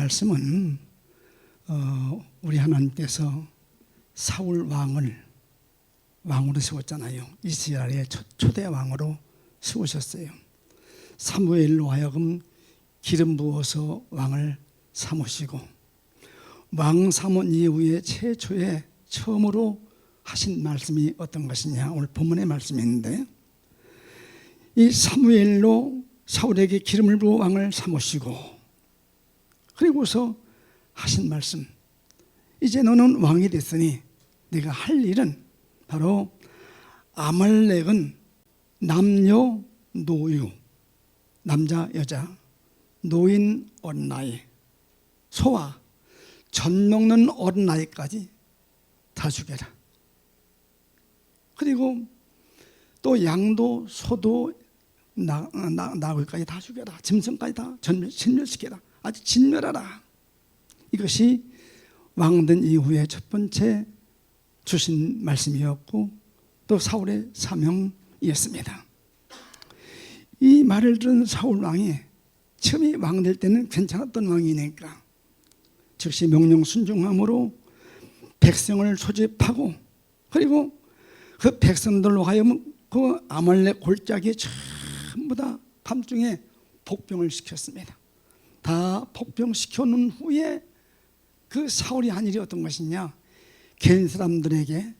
말씀은 우리 하나님께서 사울 왕을 왕으로 세웠잖아요. 이스라엘의 초대 왕으로 세우셨어요. 사무엘로 하여금 기름 부어서 왕을 삼으시고, 왕 삼은 이후에 최초에 처음으로 하신 말씀이 어떤 것이냐, 오늘 본문의 말씀인데, 이 사무엘로 사울에게 기름을 부어 왕을 삼으시고, 그리고서 하신 말씀, 이제 너는 왕이 됐으니 네가 할 일은 바로 아말렉은 남녀 노유, 남자 여자, 노인 어린 나이, 소와 젖 먹는 어린 나이까지 다 죽여라. 그리고 또 양도 소도 나귀까지 다 죽여라. 짐승까지 다 진멸시켜라. 아주 진멸하라. 이것이 왕된 이후에 첫 번째 주신 말씀이었고, 또 사울의 사명이었습니다. 이 말을 들은 사울 왕이 처음에 왕될 때는 괜찮았던 왕이니까 즉시 명령 순종함으로 백성을 소집하고, 그리고 그 백성들로 하여금 그 아말렉 골짜기에 전부 다 밤중에 복병을 시켰습니다. 다 복병시켜 놓은 후에 그 사울이 한 일이 어떤 것이냐, 겐 사람들에게,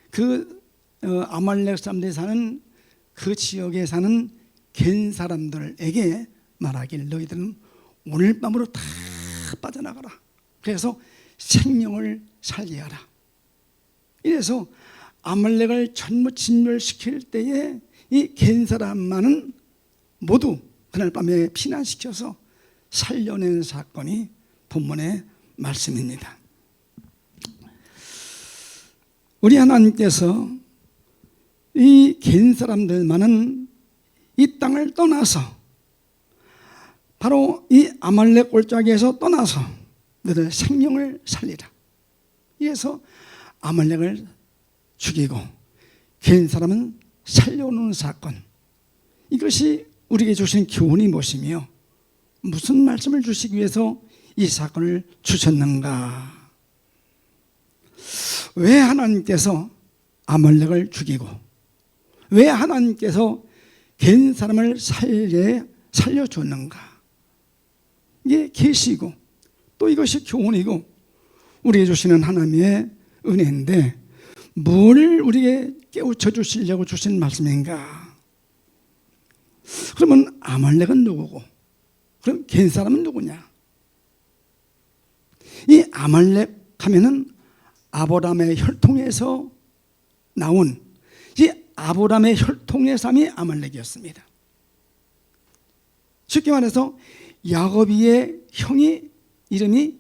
그 아말렉 사람들이 사는 그 지역에 사는 겐 사람들에게 말하길, 너희들은 오늘 밤으로 다 빠져나가라. 그래서 생명을 살게 하라. 이래서 아말렉을 전부 진멸시킬 때에 이 겐 사람만은 모두 그날 밤에 피난시켜서 살려낸 사건이 본문의 말씀입니다. 우리 하나님께서 이 겐 사람들만은 이 땅을 떠나서, 바로 이 아말렉 골짜기에서 떠나서 너희들 생명을 살리라. 이래서 아말렉을 죽이고 겐 사람은 살려놓는 사건, 이것이 우리에게 주신 교훈이 무엇이며 무슨 말씀을 주시기 위해서 이 사건을 주셨는가? 왜 하나님께서 아말렉을 죽이고, 왜 하나님께서 겐 사람을 살려줬는가? 이게 계시고 또 이것이 교훈이고 우리에게 주시는 하나님의 은혜인데, 뭘 우리에게 깨우쳐 주시려고 주신 말씀인가? 그러면 아말렉은 누구고, 그럼 겐 사람은 누구냐? 이 아말렉 하면은 아브라함의 혈통에서 나온, 이 아브라함의 혈통의 사람이 아말렉이었습니다. 쉽게 말해서 야곱의 형이 이름이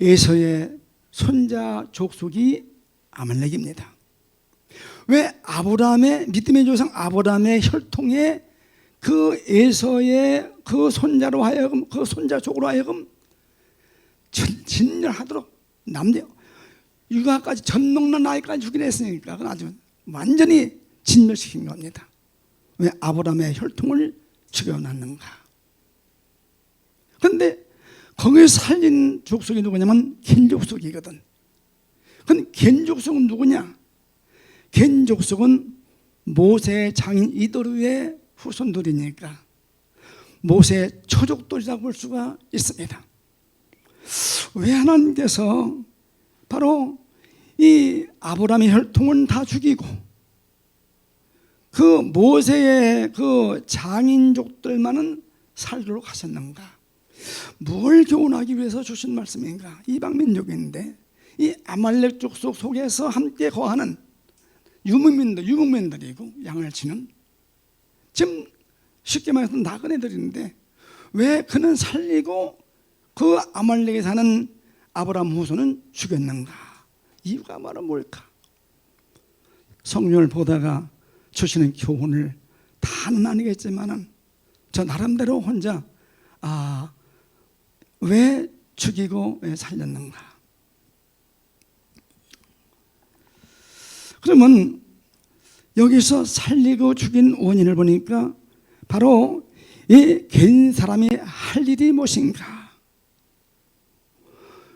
에서의 손자 족속이 아말렉입니다. 왜 아브라함의 믿음의 조상 아브라함의 혈통의 그 에서의 그 손자로 하여금, 그 손자족으로 하여금 진멸하도록 남녀 육아까지 젖 먹는 나이까지 죽이려 했으니까 그건 아주 완전히 진멸시킨 겁니다. 왜 아브라함의 혈통을 죽여놨는가? 그런데 거기에 살린 족속이 누구냐면 겐 족속이거든. 그럼 겐 족속은 누구냐? 겐 족속은 모세의 장인 이도르의 후손들이니까 모세의 초족들이라고 볼 수가 있습니다. 왜 하나님께서 바로 이 아브라함의 혈통은 다 죽이고 그 모세의 그 장인족들만은 살도록 하셨는가? 뭘 교훈하기 위해서 주신 말씀인가? 이방민족인데 이 아말렉 족속 속에서 함께 거하는 유목민들이고 양을 치는, 지금 쉽게 말해서 나그네들인데 왜 그는 살리고 그 아말렉에 사는 아브라함 후손은 죽였는가? 이유가 바로 뭘까? 성경을 보다가 주시는 교훈을 다는 아니겠지만은 저 나름대로 혼자 왜 죽이고 왜 살렸는가? 그러면 여기서 살리고 죽인 원인을 보니까 바로 이 괜 사람이 할 일이 무엇인가?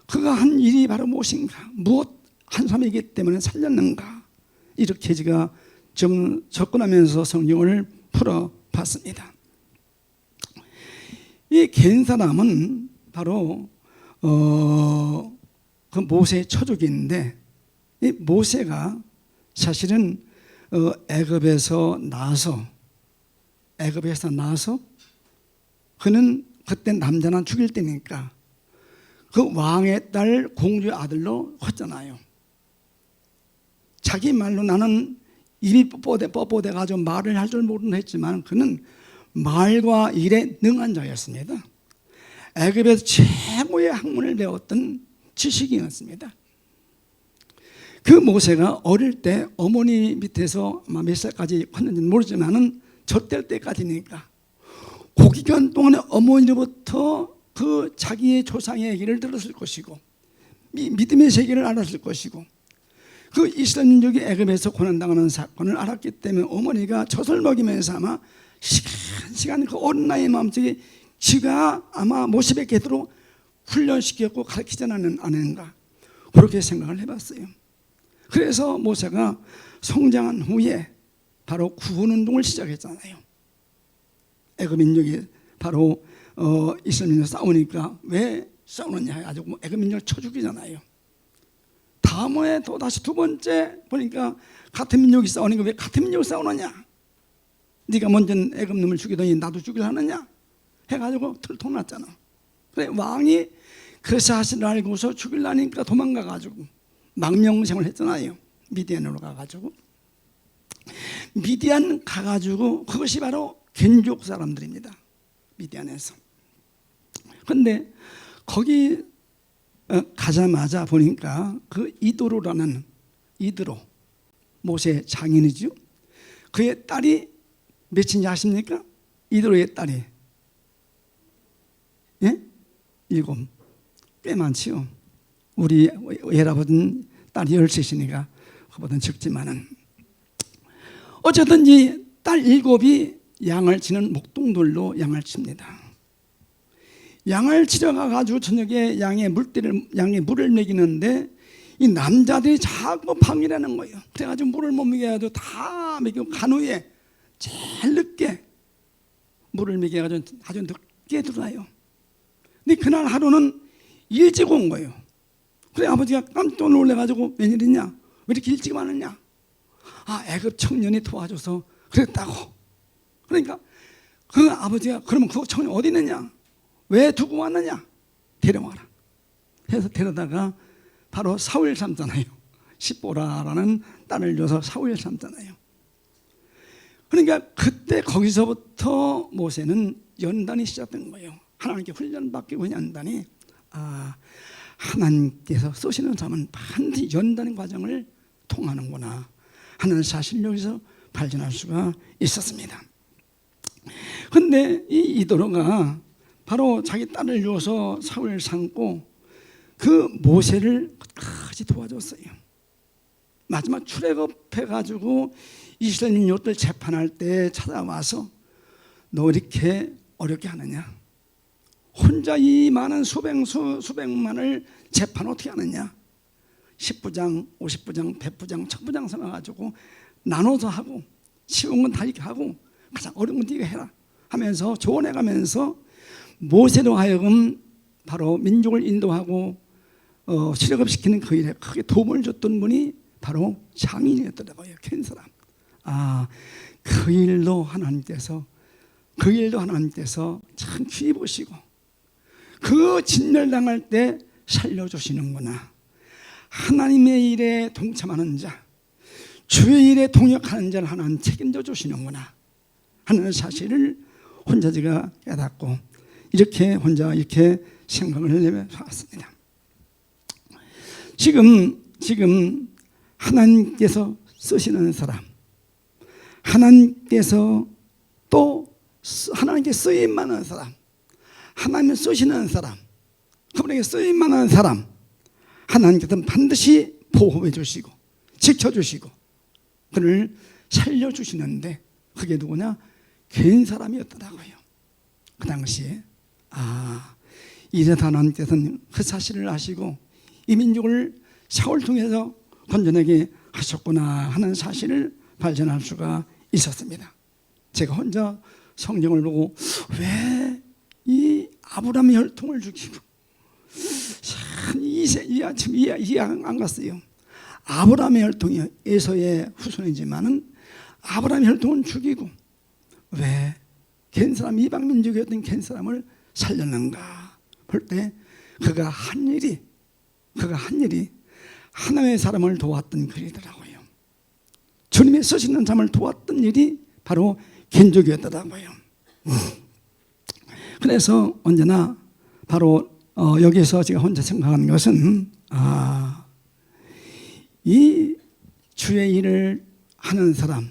그가 한 일이 바로 무엇인가? 무엇 한 사람이기 때문에 살렸는가? 이렇게 제가 좀 접근하면서 성경을 풀어봤습니다. 이 괜 사람은 바로 그 모세의 처족인데, 이 모세가 사실은 애굽에서 나서 그는 그때 남자나 죽일 때니까 그 왕의 딸 공주의 아들로 했잖아요. 자기 말로 나는 입이 뻣뻣해 가지고 말을 할 줄 모르는 했지만 그는 말과 일에 능한 자였습니다. 애굽에서 최고의 학문을 배웠던 지식인이었습니다. 그 모세가 어릴 때 어머니 밑에서 아마 몇 살까지 컸는지는 모르지만은 젖될 때까지니까 그 기간 동안에 어머니로부터 그 자기의 조상의 얘기를 들었을 것이고 믿음의 세계를 알았을 것이고 그 이스라엘 민족이 애굽에서 고난당하는 사건을 알았기 때문에 어머니가 젖을 먹이면서 아마 시간 그 어린 나이의 마음속에 지가 아마 모세의 궤도로 훈련시켰고 가르치지 않았는가 그렇게 생각을 해봤어요. 그래서 모세가 성장한 후에 바로 구원운동을 시작했잖아요. 애굽 민족이 바로 이스라엘 민족 싸우니까 왜 싸우느냐 해가지고 애굽 민족을 쳐 죽이잖아요. 다음에 또 다시 두 번째 보니까 같은 민족이 싸우니까 왜 같은 민족을 싸우느냐? 네가 먼저 애굽 놈을 죽이더니 나도 죽이려 하느냐? 해가지고 들통났잖아. 그래 왕이 그 사실을 알고서 죽이려니까 도망가가지고 망명생을 했잖아요. 미디안으로 가가지고 미디안 가가지고 그것이 바로 겐족 사람들입니다. 미디안에서. 그런데 거기 가자마자 보니까 그 이도로라는 이드로 모세 장인이죠. 그의 딸이 몇인지 아십니까? 이드로의 딸이 7. 꽤 많지요. 우리 외할아버지는 딸이 13이니까 그보다는 적지만은 어쨌든지 딸 7이 양을 치는 목동들로 양을 칩니다. 양을 치러 가가지고 저녁에 양의 물을 먹이는데 이 남자들이 자꾸 방해하는 거예요. 그래가지고 물을 못 먹여가지고 다 먹이고 간 후에 제일 늦게 물을 먹여가지고 아주 늦게 들어와요. 근데 그날 하루는 일찍 온 거예요. 그래 아버지가 깜짝 놀래가지고 웬일이냐? 왜 이렇게 일찍 왔느냐? 애굽 청년이 도와줘서 그랬다고. 그러니까 그 아버지가 그러면 그 청년 어디 있느냐? 왜 두고 왔느냐? 데려와라 해서 데려다가 바로 사울 삼잖아요. 십보라라는 딸을 줘서 사울 삼잖아요. 그러니까 그때 거기서부터 모세는 연단이 시작된 거예요. 하나님께 훈련받기고 연단이 하나님께서 쓰시는 사람은 반드시 연단 과정을 통하는구나 하는 사실을 여기서 발견할 수가 있었습니다. 그런데 이 이도로가 바로 자기 딸을 줘서 사울을 삼고 그 모세를 끝까지 도와줬어요. 마지막 출애굽해가지고 이스라엘 민족들 재판할 때 찾아와서 너 이렇게 어렵게 하느냐? 혼자 이 많은 수백만을 재판 어떻게 하느냐? 10부장, 50부장, 100부장, 1000부장 삼아가지고 나눠서 하고 쉬운 건 다 이렇게 하고 가장 어려운 건 네가 해라 하면서 조언해가면서 모세로 하여금 바로 민족을 인도하고 출애굽시키는 그 일에 크게 도움을 줬던 분이 바로 장인이었더라고요. 켄 사람. 그 일도 하나님께서 참 귀히 보시고 그 진멸당할 때 살려주시는구나. 하나님의 일에 동참하는 자, 주의 일에 동역하는 자를 하나님 책임져 주시는구나 하는 사실을 혼자 제가 깨닫고 혼자 이렇게 생각을 해봤습니다. 지금 하나님께서 쓰시는 사람, 하나님께서 또 하나님께 쓰임만한 사람, 하나님 쓰시는 사람, 그분에게 쓰임만한 사람, 하나님께서 반드시 보호해 주시고 지켜주시고 그를 살려주시는데 그게 누구냐? 괜 사람이었더라고요. 그 당시에 이래서 하나님께서는 그 사실을 아시고 이 민족을 샤올 통해서 건져내게 하셨구나 하는 사실을 발견할 수가 있었습니다. 제가 혼자 성경을 보고 왜 이 아브라함의 혈통을 죽이고 참 이해 안 갔어요. 아브라함의 혈통이 에서의 후손이지만은 아브라함의 혈통은 죽이고 왜 겐 사람 이방 민족이었던 겐 사람을 살렸는가 볼 때 그가 한 일이 하나님의 사람을 도왔던 글이더라고요. 주님의 쓰시는 사람을 도왔던 일이 바로 겐족이었더라고요. 그래서 언제나 바로 여기서 제가 혼자 생각하는 것은 이 주의 일을 하는 사람,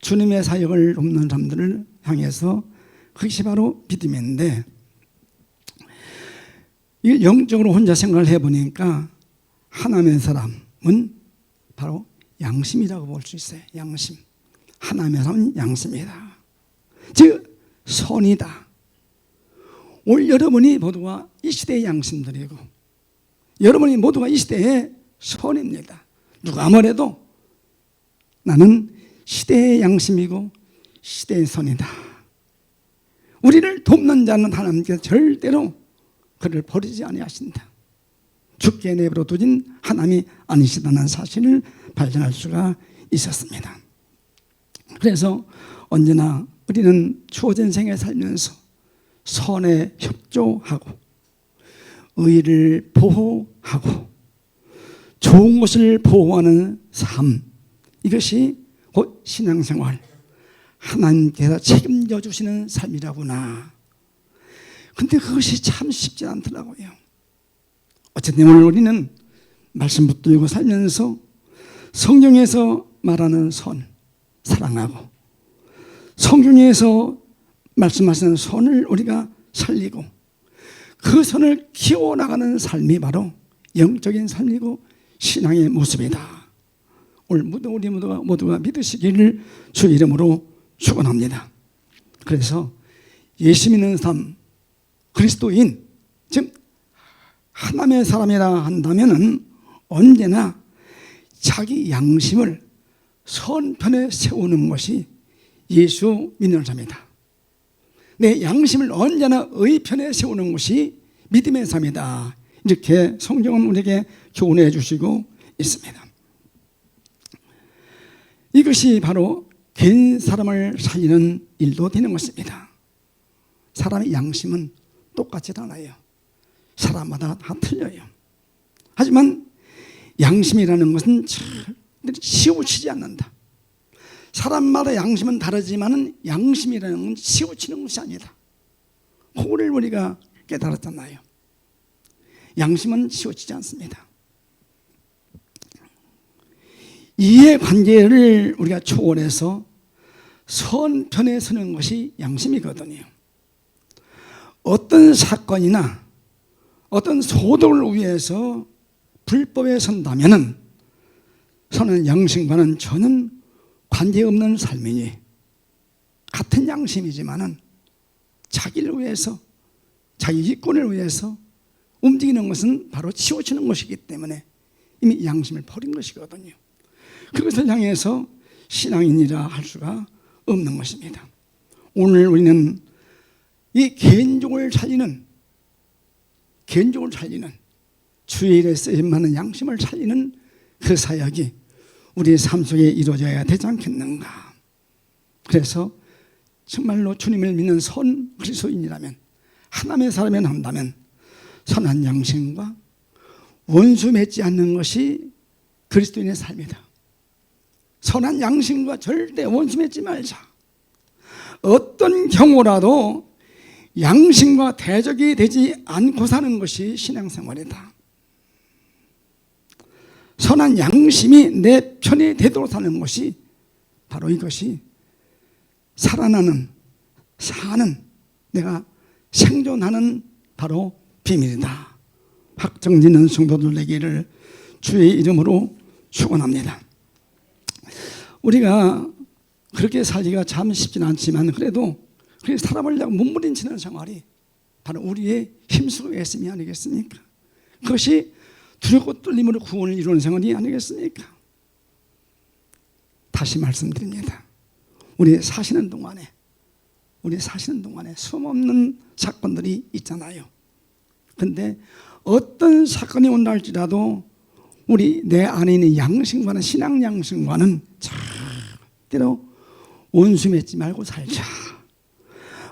주님의 사역을 돕는 사람들을 향해서 그것이 바로 믿음인데, 이걸 영적으로 혼자 생각을 해보니까 하나님의 사람은 바로 양심이라고 볼 수 있어요. 양심. 하나님의 사람은 양심이다. 즉 선이다. 올 여러분이 모두가 이 시대의 양심들이고 여러분이 모두가 이 시대의 선입니다. 누가 뭐래도 나는 시대의 양심이고 시대의 선이다. 우리를 돕는 자는 하나님께서 절대로 그를 버리지 아니하신다. 죽게 내버려 두진 하나님이 아니시다는 사실을 발견할 수가 있었습니다. 그래서 언제나 우리는 주어진 생에 살면서 선에 협조하고 의를 보호하고 좋은 것을 보호하는 삶, 이것이 곧 신앙생활, 하나님께서 책임져 주시는 삶이라구나. 근데 그것이 참 쉽지 않더라고요. 어쨌든 오늘 우리는 말씀 붙들고 살면서 성경에서 말하는 선, 사랑하고 성경에서 말씀하시는 선을 우리가 살리고 그 선을 키워나가는 삶이 바로 영적인 삶이고 신앙의 모습이다. 오늘 우리 모두가 믿으시기를 주 이름으로 축원합니다. 그래서 예수 믿는 삶, 그리스도인, 즉 하나님의 사람이라 한다면 언제나 자기 양심을 선편에 세우는 것이 예수 믿는 삶이다. 내 양심을 언제나 의편에 세우는 것이 믿음의 삶이다. 이렇게 성경은 우리에게 교훈해 주시고 있습니다. 이것이 바로 겐 사람을 살리는 일도 되는 것입니다. 사람의 양심은 똑같지 않아요. 사람마다 다 틀려요. 하지만 양심이라는 것은 치우치지 않는다. 사람마다 양심은 다르지만 양심이라는 건 치우치는 것이 아니다. 그거를 우리가 깨달았잖아요. 양심은 치우치지 않습니다. 이해관계를 우리가 초월해서 선편에 서는 것이 양심이거든요. 어떤 사건이나 어떤 소득을 위해서 불법에 선다면 선은 양심과는 전혀 관계없는 삶이니 같은 양심이지만 자기를 위해서 자기 이권을 위해서 움직이는 것은 바로 치우치는 것이기 때문에 이미 양심을 버린 것이거든요. 그것을 향해서 신앙인이라 할 수가 없는 것입니다. 오늘 우리는 이 개인족을 살리는 주의 일에 쓰임받는 양심을 살리는 그 사역이 우리의 삶 속에 이루어져야 되지 않겠는가. 그래서 정말로 주님을 믿는 선 그리스도인이라면, 하나님의 사람이 한다면 선한 양심과 원수 맺지 않는 것이 그리스도인의 삶이다. 선한 양심과 절대 원수 맺지 말자. 어떤 경우라도 양심과 대적이 되지 않고 사는 것이 신앙생활이다. 선한 양심이 내 편이 되도록 사는 것이 바로 이것이 살아나는, 사는, 내가 생존하는 바로 비밀이다. 확정짓는 성도들 되기를 주의 이름으로 축원합니다. 우리가 그렇게 살기가 참 쉽진 않지만 그래도 그래서 사람을 위하여 몸부림치는 생활이 바로 우리의 힘쓰고 애씀이 아니겠습니까? 그것이 두렵고 떨림으로 구원을 이루는 생활이 아니겠습니까? 다시 말씀드립니다. 우리 사시는 동안에 수없는 사건들이 있잖아요. 그런데 어떤 사건이 온다 할지라도 우리 내 안에 있는 양심과는, 신앙 양심과는 절대로 원수 맺지 말고 살자.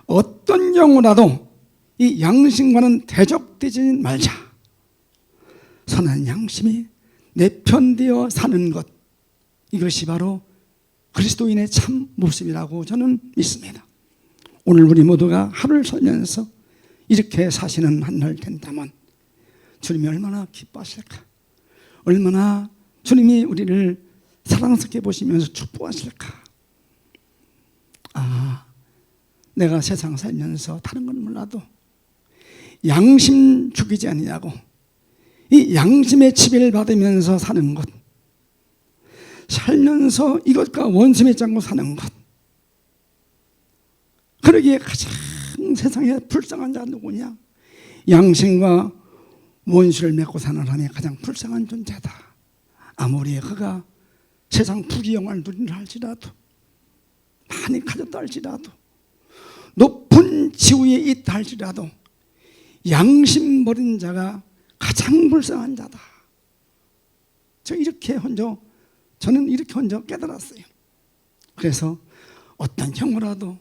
어떤 경우라도 이 양심과는 대적되지 말자. 선한 양심이 내 편 되어 사는 것, 이것이 바로 그리스도인의 참 모습이라고 저는 믿습니다. 오늘 우리 모두가 하루를 살면서 이렇게 사시는 한 날 된다면 주님이 얼마나 기뻐하실까? 얼마나 주님이 우리를 사랑스럽게 보시면서 축복하실까? 내가 세상 살면서 다른 건 몰라도 양심 죽이지 아니냐고, 이 양심의 지배를 받으면서 사는 것, 살면서 이것과 원수 맺지 않고 사는 것, 그러기에 가장 세상에 불쌍한 자가 누구냐? 양심과 원수를 맺고 사는 사람이 가장 불쌍한 존재다. 아무리 그가 세상 부귀영화를 누린다 할지라도, 많이 가졌다 할지라도, 높은 지위에 있다 할지라도 양심 버린 자가 가장 불쌍한 자다. 저는 이렇게 혼자 깨달았어요. 그래서 어떤 경우라도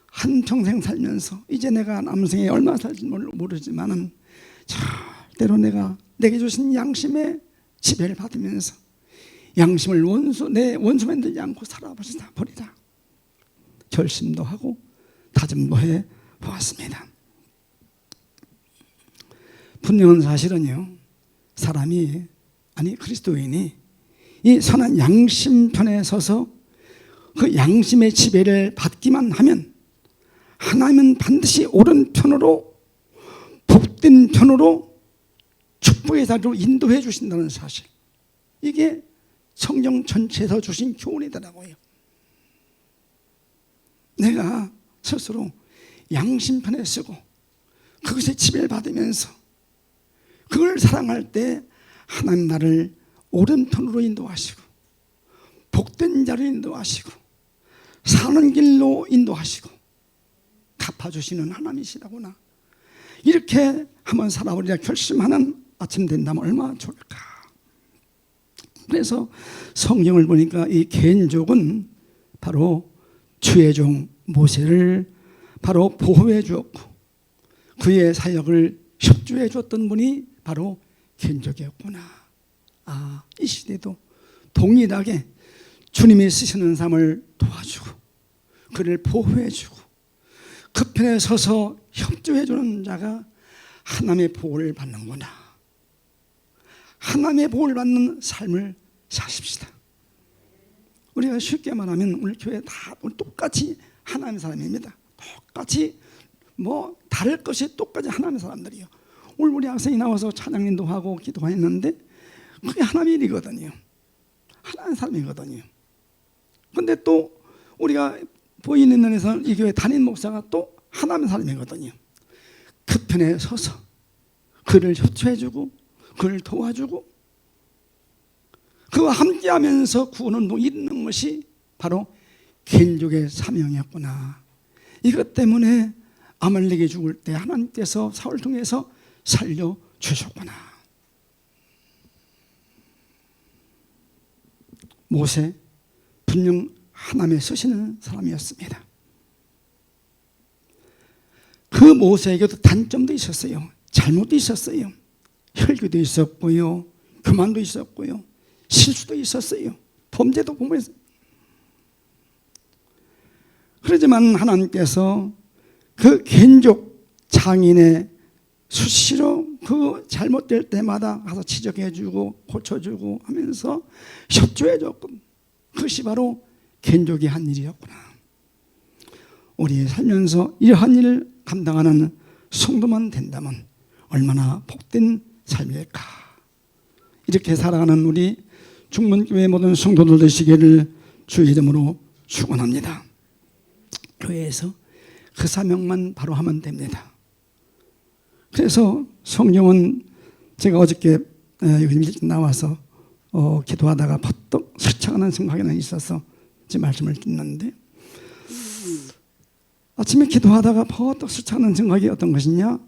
한평생 살면서 이제 내가 남생에 얼마나 살지 모르지만은 절대로 내게 주신 양심의 지배를 받으면서 양심을 내 원수 만들지 않고 살아버리라 결심도 하고 다짐도 해 보았습니다. 분명한 사실은요, 그리스도인이 이 선한 양심 편에 서서 그 양심의 지배를 받기만 하면 하나님은 반드시 옳은 편으로, 복된 편으로 축복의 자리로 인도해 주신다는 사실, 이게 성경 전체에서 주신 교훈이더라고요. 내가 스스로 양심편에 쓰고 그것의 지배를 받으면서 그걸 사랑할 때 하나님 나를 옳은 편으로 인도하시고 복된 자리로 인도하시고 사는 길로 인도하시고 갚아주시는 하나님이시라구나, 이렇게 한번 살아보리라 결심하는 아침 된다면 얼마나 좋을까. 그래서 성경을 보니까 이 개인족은 바로 주의 종 모세를 바로 보호해 주었고 그의 사역을 협조해 줬던 분이 바로 개인족이었구나. 이 시대도 동일하게 주님이 쓰시는 삶을 도와주고 그를 보호해 주고 그 편에 서서 협조해 주는 자가 하나님의 보호를 받는구나. 하나님의 보호를 받는 삶을 사십시다. 우리가 쉽게 말하면 우리 교회 다 똑같이 하나님의 사람입니다. 똑같이 다를 것이 똑같이 하나님의 사람들이요. 오늘 우리 학생이 나와서 찬양인도 하고 기도했는데 그게 하나님의 일이거든요. 하나님의 사람이거든요. 근데 또 우리가 보이는 면에서 이 교회 담임 목사가 또 하나님의 사람이거든요. 그 편에 서서 그를 협조해주고 그를 도와주고 그와 함께하면서 구원운동 이루는 것이 바로 개인족의 사명이었구나. 이것 때문에 아말렉이 죽을 때 하나님께서 사울을 통해서 살려주셨구나. 모세 분명 하나님의 쓰시는 사람이었습니다. 그 모세에게도 단점도 있었어요. 잘못도 있었어요. 혈기도 있었고요, 교만도 있었고요, 실수도 있었어요, 범죄도 공부했어요. 그렇지만 하나님께서 그 개인족 장인의 수시로 그 잘못될 때마다 가서 지적해주고 고쳐주고 하면서 협조해줬고, 그것이 바로 개인족이 한 일이었구나. 우리 살면서 이러한 일을 감당하는 성도만 된다면 얼마나 복된 삶일까. 이렇게 살아가는 우리 중문교회 모든 성도들 되시기를 주의 이름으로 축원합니다. 교회에서 그 사명만 바로 하면 됩니다. 그래서 성경은 제가 어저께 여기 일찍 나와서 기도하다가 퍼뜩 스쳐가는 생각이 있어서 제 말씀을 듣는데, 아침에 기도하다가 퍼뜩 스쳐가는 생각이 어떤 것이냐,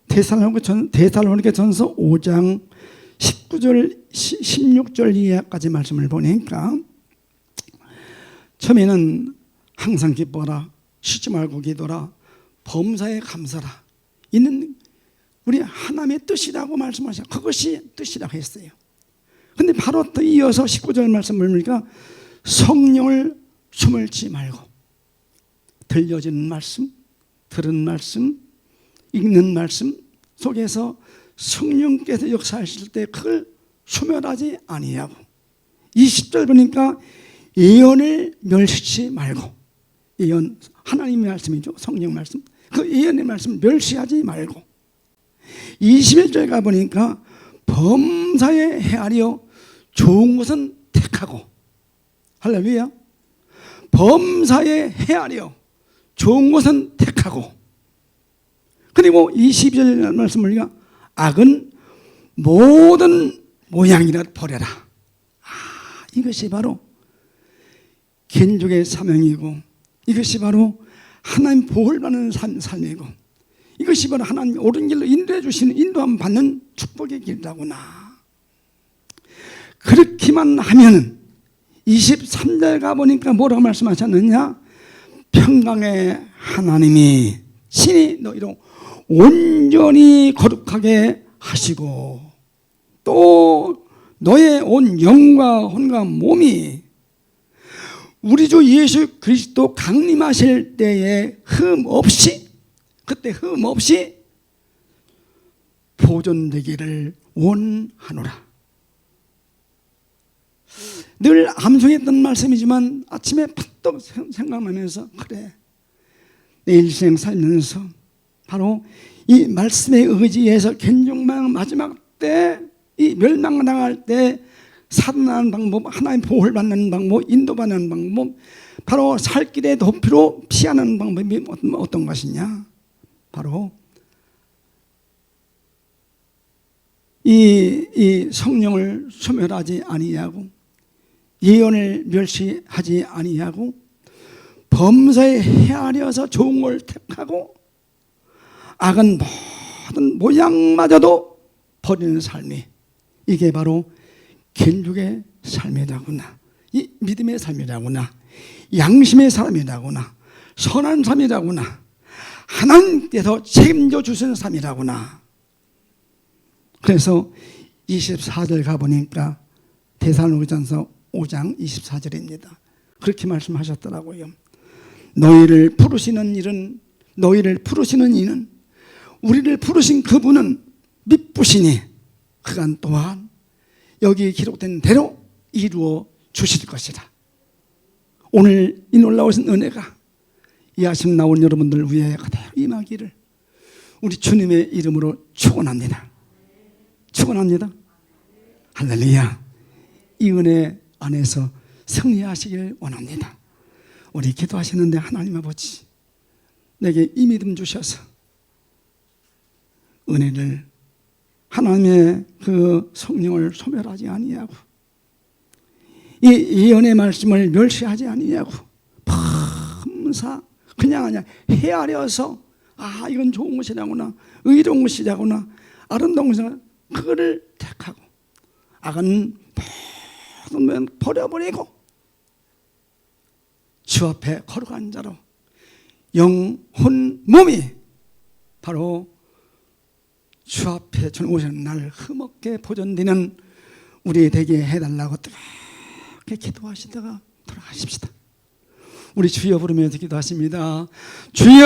데살로니가전서 5장 19절 16절 이하까지 말씀을 보니까, 처음에는 항상 기뻐라, 쉬지 말고 기도라, 범사에 감사라, 이는 우리 하나님의 뜻이라고 말씀하셨어요. 그것이 뜻이라고 했어요. 근데 바로 또 이어서 19절 말씀을 보니까 성령을 숨을지 말고, 들려지는 말씀, 들은 말씀, 읽는 말씀 속에서 성령께서 역사하실 때 그걸 소멸하지 아니하고, 20절 보니까 예언을 멸시치 말고, 예언 하나님의 말씀이죠. 성령 말씀, 그 예언의 말씀을 멸시하지 말고, 21절 가보니까 범사에 헤아려 좋은 것은 택하고, 할렐루야, 범사에 헤아려 좋은 것은 택하고, 그리고 22절 말씀을 보니까 악은 모든 모양이라 버려라. 이것이 바로 견족의 사명이고, 이것이 바로 하나님 보호를 받는 삶이고, 이것이 바로 하나님 옳은 길로 인도해 주시는, 인도함 받는 축복의 길이라구나. 그렇게만 하면 23절 가보니까 뭐라고 말씀하셨느냐, 평강의 하나님이 친히 너희로 온전히 거룩하게 하시고, 또 너의 온 영과 혼과 몸이 우리 주 예수 그리스도 강림하실 때에 흠 없이, 그때 흠 없이 보존되기를 원하노라. 늘 암송했던 말씀이지만 아침에 팍떡 생각나면서, 그래, 내 일생 살면서 바로 이 말씀의 의지에서 견종망 마지막 때, 이 멸망당할 때 살아나는 방법, 하나님 보호를 받는 방법, 인도받는 방법, 바로 살 길의 도피로 피하는 방법이 어떤 것이냐, 바로 이 성령을 소멸하지 아니하고, 예언을 멸시하지 아니하고, 범사에 헤아려서 좋은 걸 택하고, 악은 모든 모양마저도 버리는 삶이, 이게 바로 견족의 삶이라구나, 이 믿음의 삶이라구나, 양심의 삶이라구나, 선한 삶이라구나, 하나님께서 책임져 주시는 삶이라구나. 그래서 24절 가보니까 데살로니가전서 5장 24절입니다. 그렇게 말씀하셨더라고요. 너희를 부르시는 이는, 우리를 부르신 그분은 미쁘시니 그간 또한 여기 기록된 대로 이루어 주실 것이다. 오늘 이 놀라우신 은혜가 이 아침 나온 여러분들 위에 그대로 임하기를 우리 주님의 이름으로 축원합니다. 축원합니다. 할렐루야. 이 은혜 안에서 승리하시길 원합니다. 우리 기도하시는데, 하나님 아버지, 내게 이 믿음 주셔서 은혜를, 하나님의 그 성령을 소멸하지 아니하고, 이 예언의 말씀을 멸시하지 아니하고, 범사 그냥 헤아려서, 이건 좋은 것이라구나, 의로운 것이라구나, 아름다운 것이라구나, 그거를 택하고, 악은 모든 버려버리고 주 앞에 거룩한 자로 영, 혼, 몸이 바로 주 앞에 주님 오시는 날 흠없게 보존되는 우리 되게 해달라고 그렇게 기도하시다가 돌아가십시다. 우리 주여 부르면서 기도하십니다. 주여